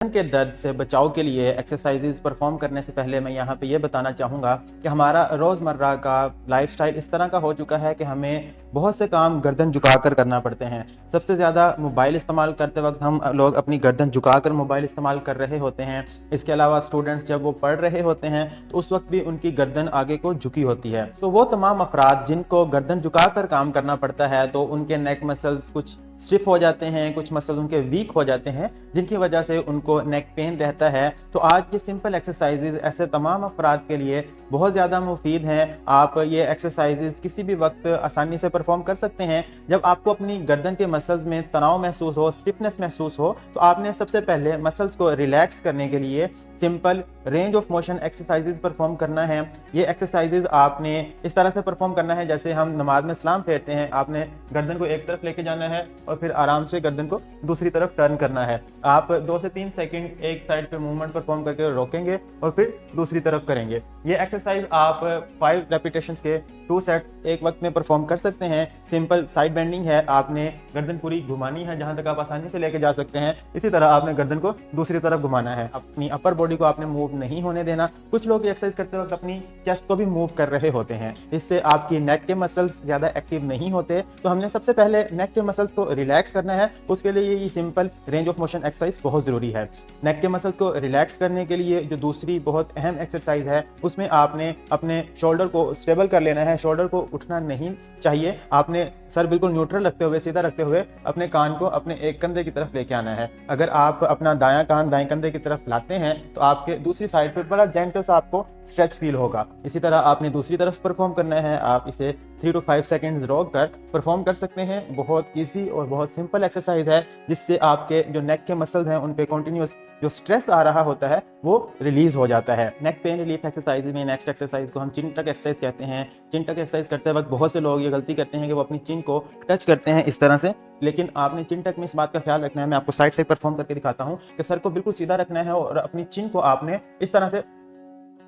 गर्दन के दर्द से बचाव के लिए एक्सरसाइजेज परफॉर्म करने से पहले मैं यहाँ पे ये बताना चाहूँगा कि हमारा रोज़मर्रा का लाइफस्टाइल इस तरह का हो चुका है कि हमें बहुत से काम गर्दन झुकाकर करना पड़ते हैं। सबसे ज़्यादा मोबाइल इस्तेमाल करते वक्त हम लोग अपनी गर्दन झुकाकर मोबाइल इस्तेमाल कर रहे होते हैं। इसके अलावा स्टूडेंट्स जब वो पढ़ रहे होते हैं तो उस वक्त भी उनकी गर्दन आगे को झुकी होती है। तो वो तमाम अफराद जिनको गर्दन झुकाकर काम करना पड़ता है तो उनके नेक मसल्स कुछ स्टिफ हो जाते हैं, कुछ मसल्स उनके वीक हो जाते हैं, जिनकी वजह से उनको नेक पेन रहता है। तो आज ये सिंपल एक्सरसाइजेज ऐसे तमाम अफराद के लिए बहुत ज़्यादा मुफीद हैं। आप ये एक्सरसाइजेज किसी भी वक्त आसानी से परफॉर्म कर सकते हैं। जब आपको अपनी गर्दन के मसल्स में तनाव महसूस हो, स्टिफनेस महसूस हो, तो आपने सबसे पहले मसल्स को रिलैक्स करने के लिए simple range of motion exercises perform करना है। ये एक्सरसाइजेज आपने इस तरह से परफॉर्म करना है जैसे हम नमाज में सलाम फेरते हैं। आपने गर्दन को एक तरफ लेके जाना है और फिर आराम से गर्दन को दूसरी तरफ टर्न करना है। आप 2 से 3 सेकंड एक साइड पे मूवमेंट परफॉर्म करके रोकेंगे और फिर दूसरी तरफ करेंगे। ये एक्सरसाइज आप 5 रेपिटेशंस के 2 सेट एक वक्त में परफॉर्म कर सकते हैं। सिंपल साइड बेंडिंग है, आपने गर्दन पूरी घुमानी है जहां तक आप आसानी से लेके जा सकते हैं। इसी तरह आपने गर्दन को दूसरी तरफ घुमाना है। अपनी अपर बॉडी को आपने मूव नहीं होने देना। कुछ लोग एक्सरसाइज करते वक्त अपनी चेस्ट को भी मूव कर रहे होते हैं, इससे आपकी नेक के मसल्स ज्यादा एक्टिव नहीं होते। तो हमने सबसे पहले नेक के मसल्स को रिलैक्स करना है। उसके लिए ये simple range of motion exercise बहुत जरूरी है। नेक के मसल्स को रिलैक्स करने के लिए जो दूसरी बहुत अहम एक्सरसाइज है उसमें आपने अपने शोल्डर को स्टेबल कर लेना है। शोल्डर को उठना नहीं चाहिए। आपने सर बिल्कुल न्यूट्रल रखते हुए, सीधा रखते हुए अपने कान को अपने एक कंधे की तरफ लेके आना है। अगर आप अपना दायां कान दाएं कंधे की तरफ लाते हैं तो आपके दूसरी साइड पे बड़ा जेंटल सा आपको स्ट्रेच फील होगा। इसी तरह आपने दूसरी तरफ परफॉर्म करना है। आप इसे 3 to 5 सेकेंड्स रोक कर परफॉर्म कर सकते हैं। बहुत इजी और बहुत सिंपल एक्सरसाइज है जिससे आपके जो नेक के मसल्स हैं उन पे कंटिन्यूअस जो स्ट्रेस आ रहा होता है वो रिलीज हो जाता है। नेक पेन रिलीफ एक्सरसाइज में नेक्स्ट एक्सरसाइज को हम चिन टक एक्सरसाइज कहते हैं। चिन टक एक्सरसाइज करते वक्त बहुत से लोग ये गलती करते हैं कि वो अपनी चिन को टच करते हैं इस तरह से, लेकिन आपने चिन टक में इस बात का ख्याल रखना है। मैं आपको साइड से परफॉर्म करके दिखाता हूँ कि सर को बिल्कुल सीधा रखना है और अपनी चिन को आपने इस तरह से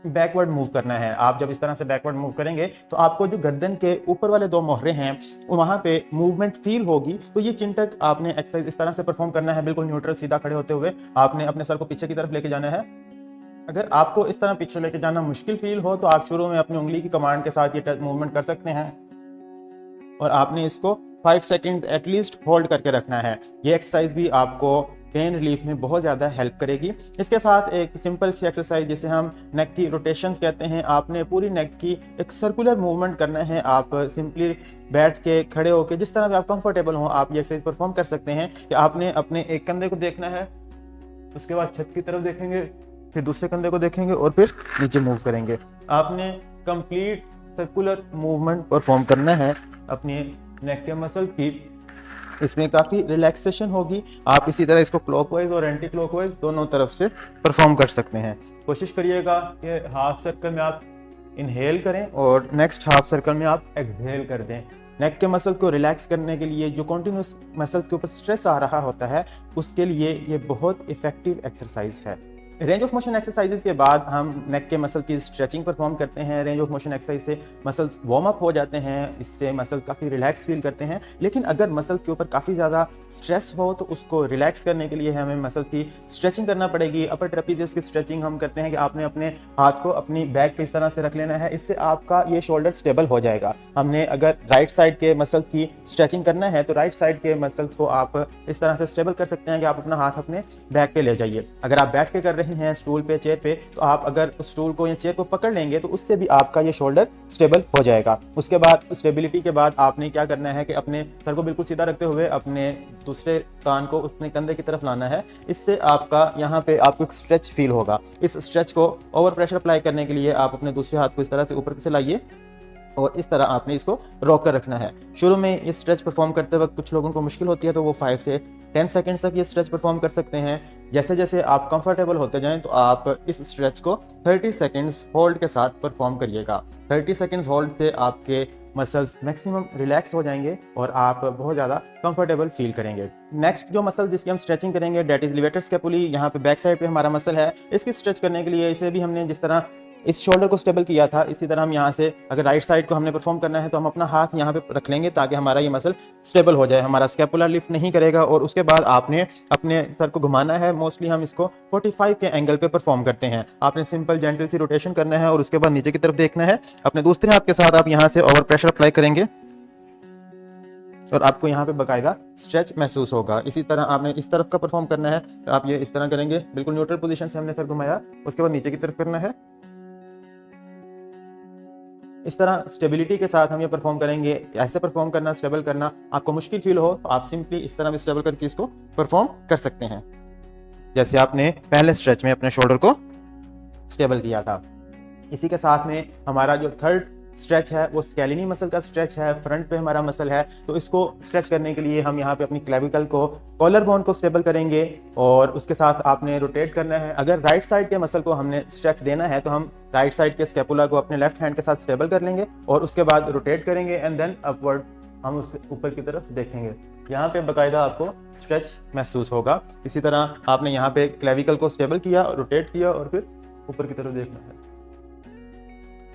बैकवर्ड मूव करना है। आप जब इस तरह से बैकवर्ड मूव करेंगे तो आपको जो गर्दन के ऊपर वाले 2 मोहरे हैं वहां पे मूवमेंट फील होगी। तो ये चिंटक आपने एक्सरसाइज इस तरह से परफॉर्म करना है, बिल्कुल न्यूट्रल सीधा खड़े होते हुए। आपने अपने सर को पीछे की तरफ लेके जाना है। अगर आपको इस तरह पीछे लेके जाना मुश्किल फील हो तो आप शुरू में अपनी उंगली की कमांड के साथ ये मूवमेंट कर सकते हैं और आपने इसको 5 सेकेंड एटलीस्ट होल्ड करके रखना है। ये एक्सरसाइज भी आपको पेन रिलीफ में बहुत ज़्यादा हेल्प करेगी। इसके साथ एक सिंपल सी एक्सरसाइज जिसे हम नेक की रोटेशंस कहते हैं। आपने पूरी नेक की एक सर्कुलर मूवमेंट करना है। आप सिंपली बैठ के, खड़े होकर, जिस तरह भी आप कंफर्टेबल हो आप ये एक्सरसाइज परफॉर्म कर सकते हैं। कि आपने अपने एक कंधे को देखना है, उसके बाद छत की तरफ देखेंगे, फिर दूसरे कंधे को देखेंगे और फिर नीचे मूव करेंगे। आपने कंप्लीट सर्कुलर मूवमेंट परफॉर्म करना है अपने नेक के मसल की। इसमें काफ़ी रिलैक्सेशन होगी। आप इसी तरह इसको क्लॉकवाइज और एंटी क्लॉकवाइज दोनों तरफ से परफॉर्म कर सकते हैं। कोशिश करिएगा कि हाफ सर्कल में आप इनहेल करें और नेक्स्ट हाफ सर्कल में आप एक्सहेल कर दें। नेक के मसल को रिलैक्स करने के लिए जो कॉन्टिन्यूस मसल्स के ऊपर स्ट्रेस आ रहा होता है उसके लिए ये बहुत इफेक्टिव एक्सरसाइज है। रेंज ऑफ मोशन एक्सरसाइजेज के बाद हम नेक के मसल की स्ट्रेचिंग परफॉर्म करते हैं। रेंज ऑफ मोशन एक्सरसाइज से मसल्स वार्म अप हो जाते हैं, इससे मसल काफ़ी रिलैक्स फील करते हैं। लेकिन अगर मसल्स के ऊपर काफ़ी ज़्यादा स्ट्रेस हो तो उसको रिलैक्स करने के लिए हमें मसल की स्ट्रेचिंग करना पड़ेगी। अपर ट्रेपीजियस की स्ट्रेचिंग हम करते हैं कि आपने अपने हाथ को अपनी बैक पे इस तरह से रख लेना है। इससे आपका ये शोल्डर स्टेबल हो जाएगा। हमने अगर राइट साइड के मसल्स की स्ट्रेचिंग करना है तो राइट साइड के मसल्स को आप इस तरह से स्टेबल कर सकते हैं कि आप अपना हाथ अपने बैक पे ले जाइए। अगर आप बैठ के कर रहे हैं स्टूल पे, चेयर पे, तो आप अगर उस स्टूल को या चेयर को पकड़ लेंगे तो उससे भी आपका ये शोल्डर स्टेबल हो जाएगा। उसके बाद स्टेबिलिटी के बाद आपने क्या करना है कि अपने सर को बिल्कुल सीधा रखते हुए अपने दूसरे कान को उसने कंधे की तरफ लाना है। इससे आपका यहाँ पे आपको एक स्ट्रेच फील होगा। इस स्ट्रेच को ओवर प्रेशर अप्लाई करने के लिए आप अपने दूसरे हाथ को इस तरह से ऊपर से लाइए और इस तरह आपने इसको रोक कर रखना है। शुरू में ये स्ट्रेच परफॉर्म करते वक्त कुछ लोगों को मुश्किल होती है तो वो 5 से 10 सेकंड्स तक ये स्ट्रेच परफॉर्म कर सकते हैं। जैसे जैसे आप कंफर्टेबल होते जाएं तो आप इस स्ट्रेच को 30 सेकंड्स होल्ड के साथ परफॉर्म करिएगा। 30 सेकंड्स होल्ड से आपके मसल्स मैक्सिमम रिलैक्स हो जाएंगे और आप बहुत ज़्यादा कंफर्टेबल फील करेंगे। नेक्स्ट जो मसल जिसकी हम स्ट्रेचिंग करेंगे डेट इज लिवेटर स्कैपुली। यहाँ पे बैक साइड पे हमारा मसल है। इसकी स्ट्रेच करने के लिए इसे भी हमने जिस तरह इस शोल्डर को स्टेबल किया था, इसी तरह हम यहाँ से अगर राइट साइड को हमने परफॉर्म करना है तो हम अपना हाथ यहाँ पे रख लेंगे ताकि हमारा ये मसल स्टेबल हो जाए, हमारा स्कैपुलर लिफ्ट नहीं करेगा। और उसके बाद आपने अपने सर को घुमाना है। मोस्टली हम इसको 45 के एंगल पे परफॉर्म करते हैं। आपने सिंपल जेंटल सी रोटेशन करना है और उसके बाद नीचे की तरफ देखना है। अपने दूसरे हाथ के साथ आप यहाँ से ओवर प्रेशर अप्लाई करेंगे और आपको यहाँ पे बकायदा स्ट्रेच महसूस होगा। इसी तरह आपने इस तरफ का परफॉर्म करना है तो आप ये इस तरह करेंगे, बिल्कुल न्यूट्रल पोजीशन से हमने सर घुमाया, उसके बाद नीचे की तरफ करना है। इस तरह स्टेबिलिटी के साथ हम ये परफॉर्म करेंगे। ऐसे परफॉर्म करना, स्टेबल करना आपको मुश्किल फील हो तो आप सिंपली इस तरह स्टेबल करके इसको परफॉर्म कर सकते हैं, जैसे आपने पहले स्ट्रेच में अपने शोल्डर को स्टेबल किया था। इसी के साथ में हमारा जो थर्ड स्ट्रेच है वो स्केलिनी मसल का स्ट्रेच है, फ्रंट पे हमारा मसल है। तो इसको स्ट्रेच करने के लिए हम यहाँ पे अपनी क्लेविकल को, कॉलर बोन को स्टेबल करेंगे और उसके साथ आपने रोटेट करना है। अगर राइट साइड के मसल को हमने स्ट्रेच देना है तो हम राइट साइड के स्कैपुला को अपने लेफ्ट हैंड के साथ स्टेबल कर लेंगे और उसके बाद रोटेट करेंगे एंड देन अपवर्ड हम उसके ऊपर की तरफ देखेंगे। यहाँ पे बाकायदा आपको स्ट्रेच महसूस होगा। इसी तरह आपने यहाँ पे क्लेविकल को स्टेबल किया, रोटेट किया और फिर ऊपर की तरफ देखना है।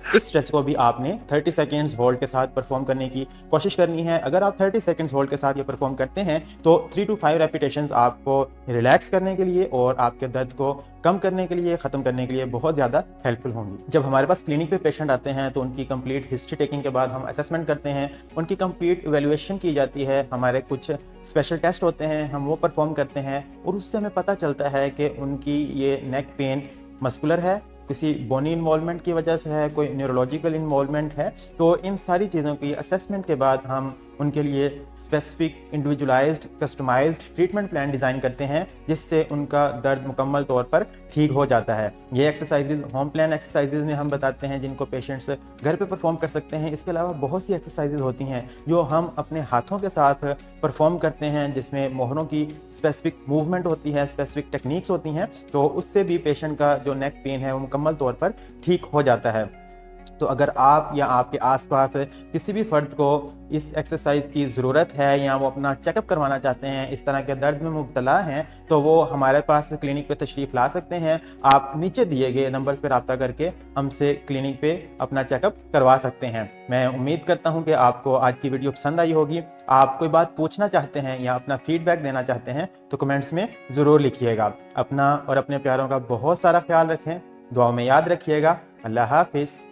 इस स्ट्रेच को भी आपने 30 सेकेंड्स होल्ड के साथ परफॉर्म करने की कोशिश करनी है। अगर आप 30 सेकेंड्स होल्ड के साथ ये परफॉर्म करते हैं तो 3 to 5 रेपिटेशंस आपको रिलैक्स करने के लिए और आपके दर्द को कम करने के लिए, ख़त्म करने के लिए बहुत ज़्यादा हेल्पफुल होंगी। जब हमारे पास क्लिनिक पे पेशेंट आते हैं तो उनकी कंप्लीट हिस्ट्री टेकिंग के बाद हम असेसमेंट करते हैं, उनकी कंप्लीट इवैल्यूएशन की जाती है, हमारे कुछ स्पेशल टेस्ट होते हैं हम वो परफॉर्म करते हैं और उससे हमें पता चलता है कि उनकी ये नेक पेन मस्कुलर है, किसी बोनी इन्वॉल्वमेंट की वजह से है, कोई न्यूरोलॉजिकल इन्वॉल्वमेंट है। तो इन सारी चीज़ों की असेसमेंट के बाद हम उनके लिए specific individualised customised treatment plan design करते हैं जिससे उनका दर्द मुकम्मल तौर पर ठीक हो जाता है। ये एक्सरसाइजेज होम प्लान एक्सरसाइजेज में हम बताते हैं जिनको पेशेंट्स घर पे परफॉर्म कर सकते हैं। इसके अलावा बहुत सी एक्सरसाइजेज होती हैं जो हम अपने हाथों के साथ परफॉर्म करते हैं जिसमें मोहरों की स्पेसिफिक मूवमेंट होती है, स्पेसिफिक टेक्निक्स होती हैं। तो उससे भी पेशेंट का जो नेक पेन है वो मुकम्मल तौर पर ठीक हो जाता है। तो अगर आप या आपके आसपास किसी भी फर्द को इस एक्सरसाइज की ज़रूरत है या वो अपना चेकअप करवाना चाहते हैं, इस तरह के दर्द में मुब्तला हैं, तो वो हमारे पास क्लिनिक पे तशरीफ़ ला सकते हैं। आप नीचे दिए गए नंबर्स पर रब्ता करके हमसे क्लिनिक पे अपना चेकअप करवा सकते हैं। मैं उम्मीद करता हूँ कि आपको आज की वीडियो पसंद आई होगी। आप कोई बात पूछना चाहते हैं या अपना फीडबैक देना चाहते हैं तो कमेंट्स में ज़रूर लिखिएगा। अपना और अपने प्यारों का बहुत सारा ख्याल रखें, दुआ में याद रखिएगा। अल्लाह हाफिज़।